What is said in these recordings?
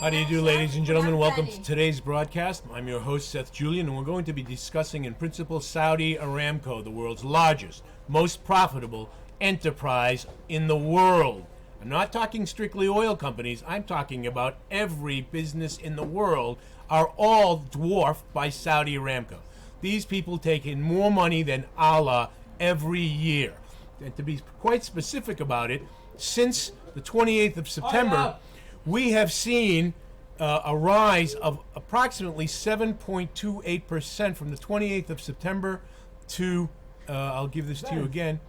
How do you do, ladies and gentlemen? Welcome to today's broadcast. I'm your host, Seth Julian, and we're going to be discussing in principle Saudia Aramco, the world's largest, most profitable enterprise in the world. I'm not talking strictly oil companies. I'm talking about every business in the world are all dwarfed by Saudia Aramco. These people take in more money than Allah every year. And to be quite specific about it, since the 28th of September, we have seen a rise of approximately 7.28% from the 28th of September to, I'll give this to you again.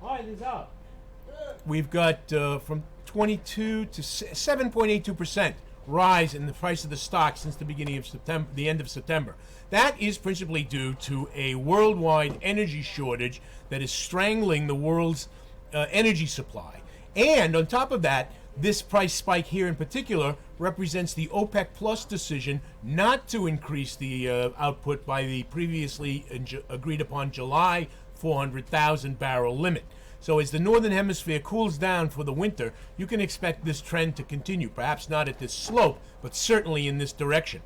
We've got from 22 to 7.82% rise in the price of the stock since the beginning of September, the end of September. That is principally due to a worldwide energy shortage that is strangling the world's energy supply. And on top of that, this price spike here in particular represents the OPEC Plus decision not to increase the output by the previously agreed upon July 400,000 barrel limit. So as the Northern Hemisphere cools down for the winter, you can expect this trend to continue, perhaps not at this slope, but certainly in this direction.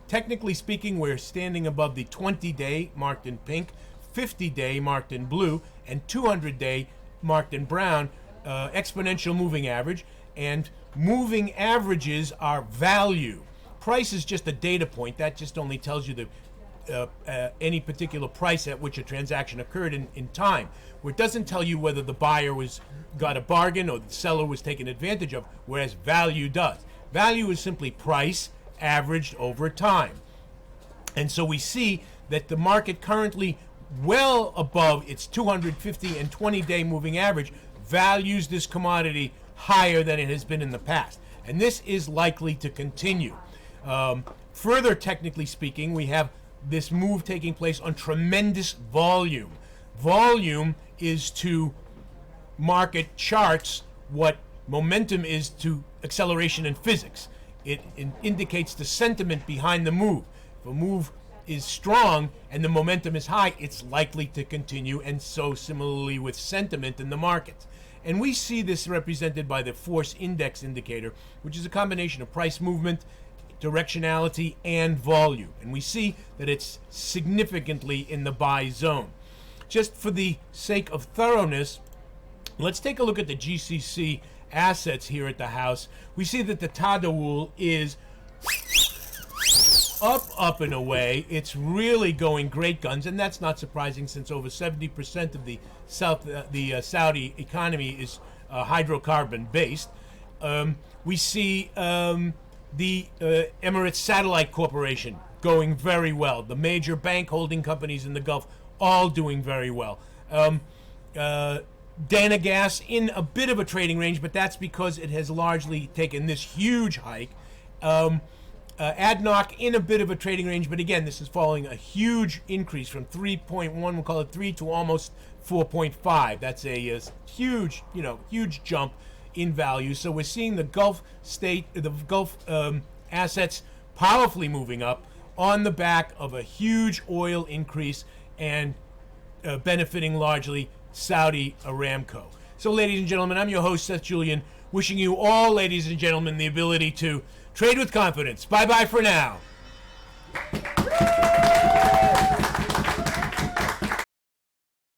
Technically speaking, we're standing above the 20-day marked in pink, 50-day marked in blue, and 200-day marked in brown, exponential moving average. And moving averages are value. Price is just a data point. That just only tells you the any particular price at which a transaction occurred in time. Where it doesn't tell you whether the buyer got a bargain or the seller was taken advantage of, whereas value does. Value is simply price averaged over time. And so we see that the market currently well above its 250 and 20-day moving average values this commodity higher than it has been in the past. And this is likely to continue. Further, technically speaking, we have this move taking place on tremendous volume. Volume is to market charts what momentum is to acceleration in physics. It indicates the sentiment behind the move. If a move is strong and the momentum is high, it's likely to continue, and so similarly with sentiment in the markets. And we see this represented by the force index indicator, which is a combination of price movement, directionality, and volume. And we see that it's significantly in the buy zone. Just for the sake of thoroughness, let's take a look at the GCC assets here at the house. We see that the Tadawul is up and away. It's really going great guns, and that's not surprising since over 70% of the Saudi economy is hydrocarbon based. We see the Emirates Satellite Corporation going very well. The major bank holding companies in the Gulf all doing very well. Dana Gas in a bit of a trading range, but that's because it has largely taken this huge hike. ADNOC in a bit of a trading range, but again, this is following a huge increase from 3.1, we'll call it 3, to almost 4.5. That's a huge jump in value. So we're seeing the Gulf assets powerfully moving up on the back of a huge oil increase and benefiting largely Saudi Aramco. So, ladies and gentlemen, I'm your host, Seth Julian, wishing you all, ladies and gentlemen, the ability to trade with confidence. Bye-bye for now.